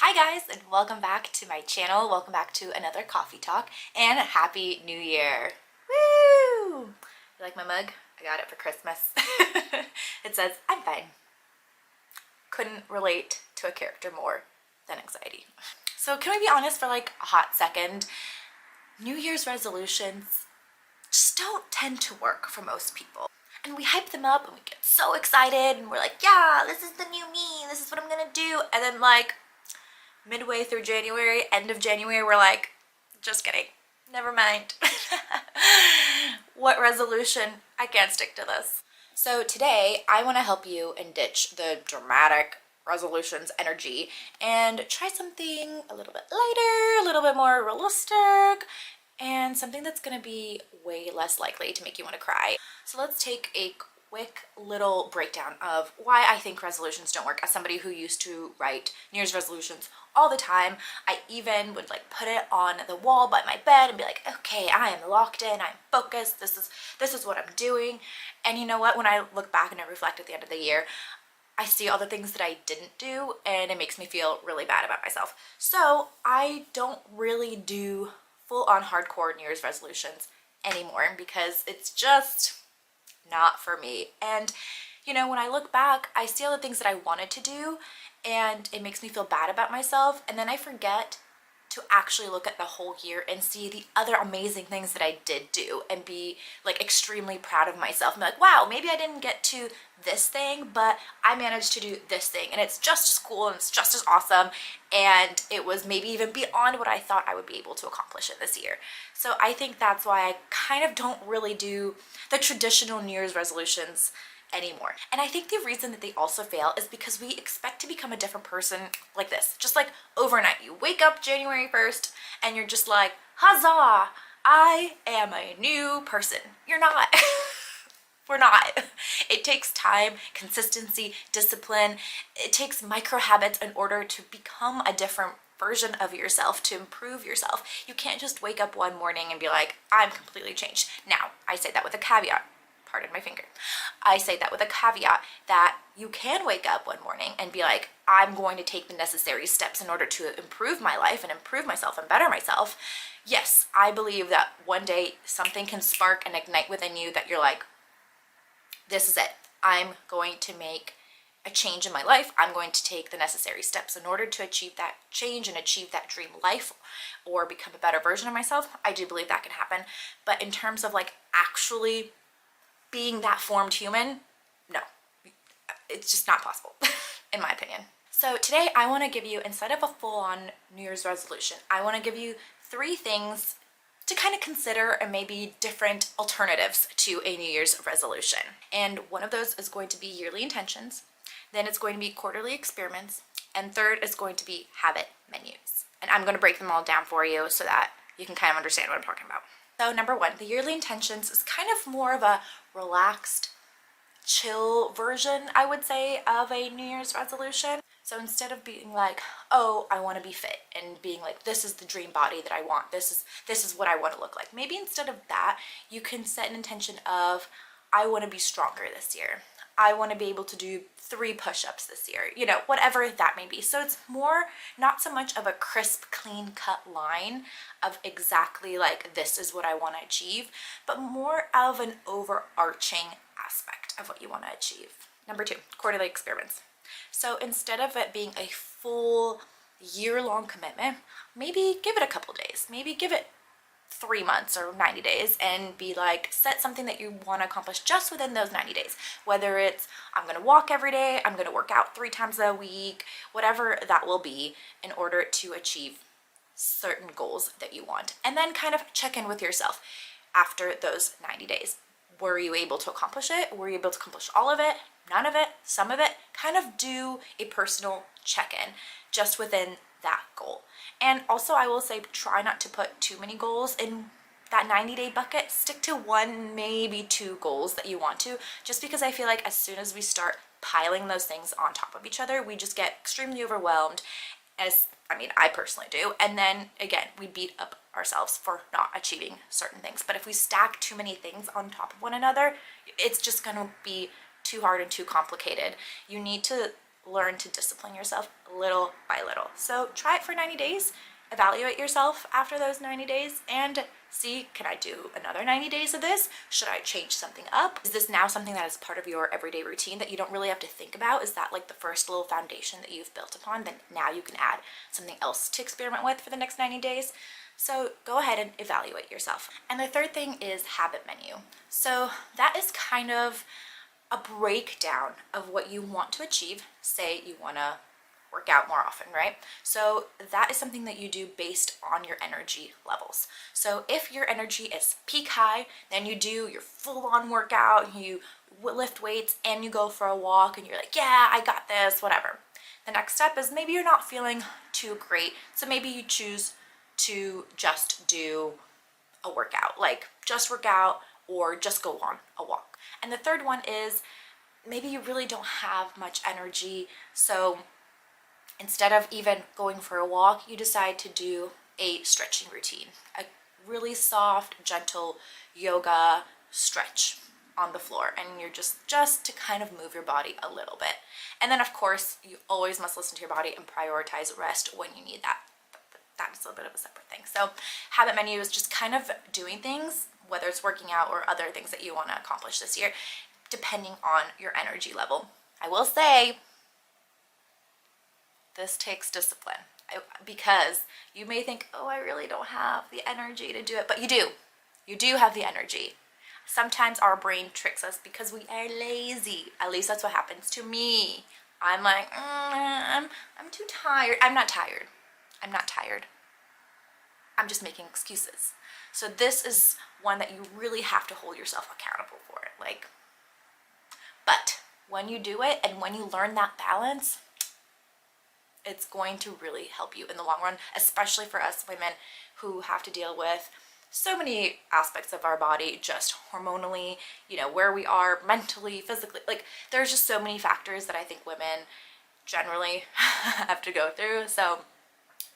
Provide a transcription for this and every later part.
Hi guys, and welcome back to my channel. Welcome back to another coffee talk, and Happy New Year. Woo! You like my mug? I got it for Christmas. It says, I'm fine. Couldn't relate to a character more than anxiety. So can we be honest for like a hot second? New Year's resolutions just don't tend to work for most people. And we hype them up and we get so excited and we're like, yeah, this is the new me, this is what I'm gonna do. And then like midway through January, end of January, we're like, just kidding, never mind. What resolution? I can't stick to this. So today I want to help you and ditch the dramatic resolutions energy and try something a little bit lighter, a little bit more realistic, and something that's going to be way less likely to make you want to cry. So let's take a quick little breakdown of why I think resolutions don't work. As somebody who used to write New Year's resolutions all the time, I even would like put it on the wall by my bed and be like, okay, I am locked in, I'm focused, this is what I'm doing. And you know what, when I look back and I reflect at the end of the year, I see all the things that I didn't do and it makes me feel really bad about myself. So I don't really do full-on hardcore New Year's resolutions anymore because it's just not for me. And you know, when I look back, I see all the things that I wanted to do and it makes me feel bad about myself, and then I forget to actually look at the whole year and see the other amazing things that I did do and be like extremely proud of myself and be like, wow, maybe I didn't get to this thing, but I managed to do this thing and it's just as cool and it's just as awesome, and it was maybe even beyond what I thought I would be able to accomplish in this year. So I think that's why I kind of don't really do the traditional New Year's resolutions anymore. And I think the reason that they also fail is because we expect to become a different person like this, just like overnight. You wake up January 1st and you're just like, huzzah, I am a new person. You're not. We're not. It takes time, consistency, discipline. It takes micro habits in order to become a different version of yourself, to improve yourself. You can't just wake up one morning and be like, I'm completely changed. Now, I say that with a caveat. Pardon my finger. I say that with a caveat that you can wake up one morning and be like, I'm going to take the necessary steps in order to improve my life and improve myself and better myself. Yes, I believe that one day something can spark and ignite within you that you're like, this is it. I'm going to make a change in my life. I'm going to take the necessary steps in order to achieve that change and achieve that dream life or become a better version of myself. I do believe that can happen. But in terms of like actually being that formed human, no, it's just not possible, in my opinion. So today I want to give you, instead of a full-on New Year's resolution, I want to give you 3 things to kind of consider and maybe different alternatives to a New Year's resolution. And one of those is going to be yearly intentions, then it's going to be quarterly experiments, and third is going to be habit menus. And I'm going to break them all down for you so that you can kind of understand what I'm talking about. So number 1, the yearly intentions is kind of more of a relaxed, chill version, I would say, of a New Year's resolution. So instead of being like, oh, I want to be fit, and being like, this is the dream body that I want, this is what I want to look like, maybe instead of that, you can set an intention of, I want to be stronger this year. I want to be able to do 3 push-ups this year, you know, whatever that may be. So it's more, not so much of a crisp, clean-cut line of exactly like, this is what I want to achieve, but more of an overarching aspect of what you want to achieve. Number 2, quarterly experiments. So instead of it being a full year-long commitment, maybe give it a couple days, maybe give it 3 months or 90 days and be like, set something that you want to accomplish just within those 90 days. Whether it's, I'm going to walk every day, I'm going to work out 3 times a week, whatever that will be, in order to achieve certain goals that you want. And then kind of check in with yourself after those 90 days. Were you able to accomplish it? Were you able to accomplish all of it? None of it? Some of it? Kind of do a personal check-in just within that goal. And also I will say, try not to put too many goals in that 90-day bucket. Stick to 1, maybe 2 goals that you want to, just because I feel like as soon as we start piling those things on top of each other, we just get extremely overwhelmed, I personally do, and then again, we beat up ourselves for not achieving certain things. But if we stack too many things on top of one another, it's just going to be too hard and too complicated. You need to learn to discipline yourself little by little. So try it for 90 days, evaluate yourself after those 90 days, and see, can I do another 90 days of this? Should I change something up? Is this now something that is part of your everyday routine that you don't really have to think about? Is that like the first little foundation that you've built upon? Then now you can add something else to experiment with for the next 90 days. So go ahead and evaluate yourself. And the third thing is habit menu. So that is kind of a breakdown of what you want to achieve. Say you want to work out more often, right? So that is something that you do based on your energy levels. So if your energy is peak high, then you do your full-on workout, you lift weights and you go for a walk and you're like, yeah, I got this, whatever. The next step is maybe you're not feeling too great, so maybe you choose to just do a workout, like just work out or just go on a walk. And the third one is maybe you really don't have much energy, so instead of even going for a walk, you decide to do a stretching routine, a really soft, gentle yoga stretch on the floor, and you're just to kind of move your body a little bit. And then of course, you always must listen to your body and prioritize rest when you need that. That's a bit of a separate thing. So habit menu is just kind of doing things, whether it's working out or other things that you want to accomplish this year, depending on your energy level. I will say, this takes discipline, because you may think, oh, I really don't have the energy to do it, but you do. You do have the energy. Sometimes our brain tricks us because we are lazy. At least that's what happens to me. I'm like, I'm too tired. I'm not tired. I'm not tired. I'm just making excuses. So this is one that you really have to hold yourself accountable for it. But when you do it and when you learn that balance, it's going to really help you in the long run, especially for us women who have to deal with so many aspects of our body, just hormonally, where we are mentally, physically. Like, there's just so many factors that I think women generally have to go through. So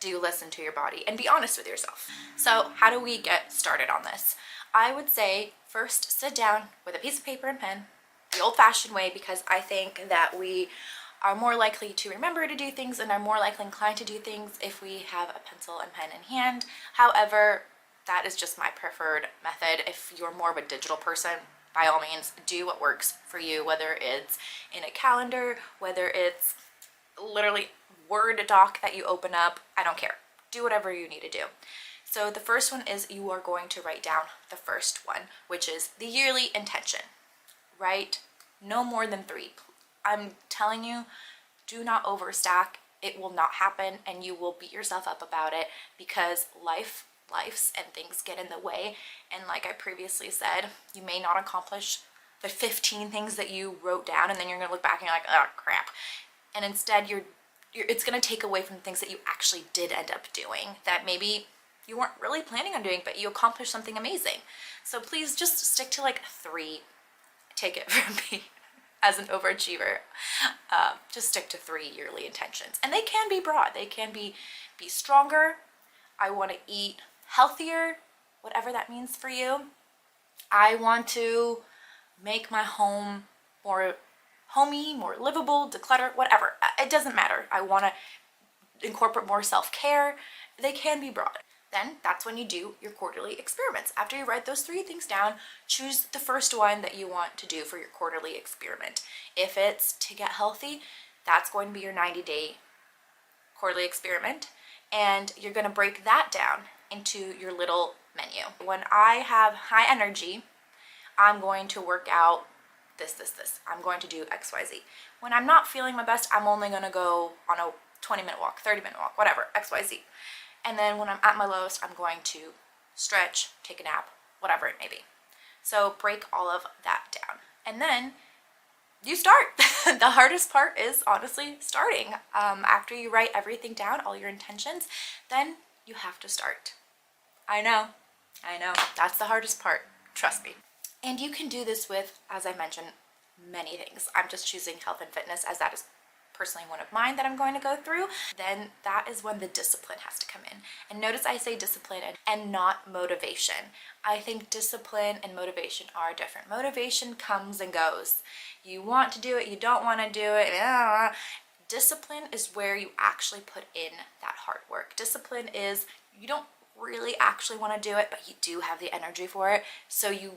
do listen to your body and be honest with yourself. So how do we get started on this? I would say first sit down with a piece of paper and pen, the old-fashioned way, because I think that we are more likely to remember to do things and are more likely inclined to do things if we have a pencil and pen in hand. However, that is just my preferred method. If you're more of a digital person, by all means, do what works for you, whether it's in a calendar, whether it's literally Word doc that you open up, I don't care. Do whatever you need to do. So the first one is you are going to write down the first one, which is the yearly intention. Write no more than 3. I'm telling you, do not overstack. It will not happen and you will beat yourself up about it, because life's and things get in the way. And like I previously said, you may not accomplish the 15 things that you wrote down, and then you're gonna look back and you're like, oh crap. And instead it's gonna take away from the things that you actually did end up doing that maybe you weren't really planning on doing, but you accomplished something amazing. So please just stick to like 3. Take it from me as an overachiever. Just stick to 3 yearly intentions. And they can be broad. They can be stronger. I want to eat healthier, whatever that means for you. I want to make my home more homey, more livable, declutter, whatever. It doesn't matter. I want to incorporate more self-care. They can be broad. Then that's when you do your quarterly experiments. After you write those 3 things down, choose the first one that you want to do for your quarterly experiment. If it's to get healthy, that's going to be your 90-day quarterly experiment. And you're going to break that down into your little menu. When I have high energy, I'm going to work out this. I'm going to do XYZ. When I'm not feeling my best, I'm only going to go on a 20-minute walk, 30-minute walk, whatever, XYZ. And then when I'm at my lowest, I'm going to stretch, take a nap, whatever it may be. So break all of that down. And then you start. The hardest part is honestly starting. After you write everything down, all your intentions, then you have to start. I know. That's the hardest part. Trust me. And you can do this with, as I mentioned, many things. I'm just choosing health and fitness as that is personally one of mine that I'm going to go through. Then that is when the discipline has to come in. And notice I say discipline and not motivation. I think discipline and motivation are different. Motivation comes and goes. You want to do it, you don't want to do it. Discipline is where you actually put in that hard work. Discipline is you don't really actually want to do it, but you do have the energy for it. So you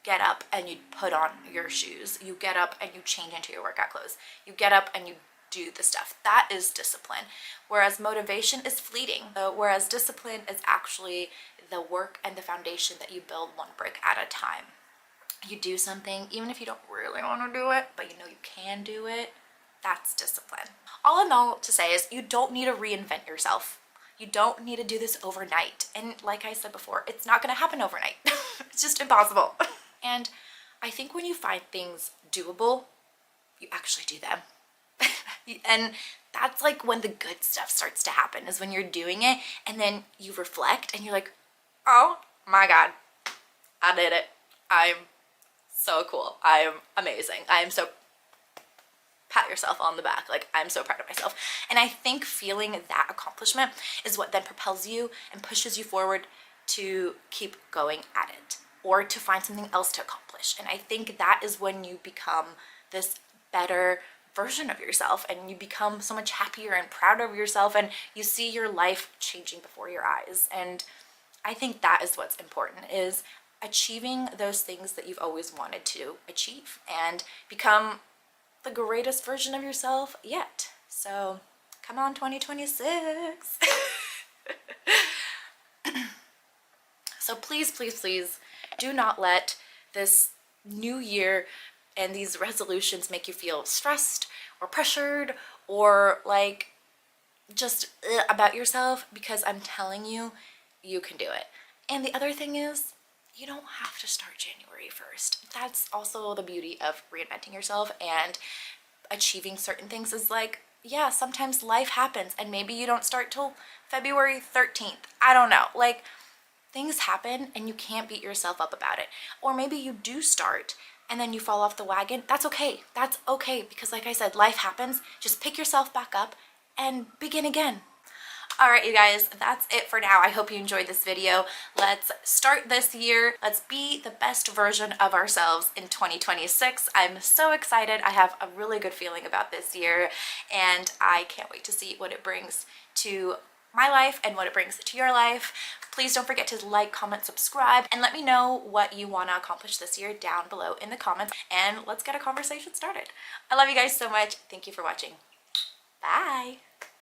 get up and you put on your shoes. You get up and you change into your workout clothes. You get up and you do the stuff. That is discipline. Whereas motivation is fleeting. Whereas discipline is actually the work and the foundation that you build one brick at a time. You do something, even if you don't really want to do it, but you know you can do it. That's discipline. All in all to say is you don't need to reinvent yourself. You don't need to do this overnight. And like I said before, it's not going to happen overnight. It's just impossible. And I think when you find things doable, you actually do them. And that's like when the good stuff starts to happen, is when you're doing it and then you reflect and you're like, oh my God, I did it. I'm so cool. I'm amazing. I am so, pat yourself on the back. Like, I'm so proud of myself. And I think feeling that accomplishment is what then propels you and pushes you forward to keep going at it or to find something else to accomplish. And I think that is when you become this better version of yourself and you become so much happier and prouder of yourself and you see your life changing before your eyes. And I think that is what's important, is achieving those things that you've always wanted to achieve and become the greatest version of yourself yet. So come on, 2026. So please, please, please do not let this new year and these resolutions make you feel stressed or pressured or like just about yourself, because I'm telling you, you can do it. And the other thing is, you don't have to start January 1st. That's also the beauty of reinventing yourself and achieving certain things, is like, yeah, sometimes life happens and maybe you don't start till February 13th. I don't know. Like, things happen and you can't beat yourself up about it. Or maybe you do start and then you fall off the wagon. That's okay. That's okay, because like I said, life happens. Just pick yourself back up and begin again. All right, you guys, that's it for now. I hope you enjoyed this video. Let's start this year. Let's be the best version of ourselves in 2026. I'm so excited. I have a really good feeling about this year, and I can't wait to see what it brings to my life and what it brings to your life. Please don't forget to like, comment, subscribe, and let me know what you want to accomplish this year down below in the comments, and let's get a conversation started. I love you guys so much. Thank you for watching. Bye.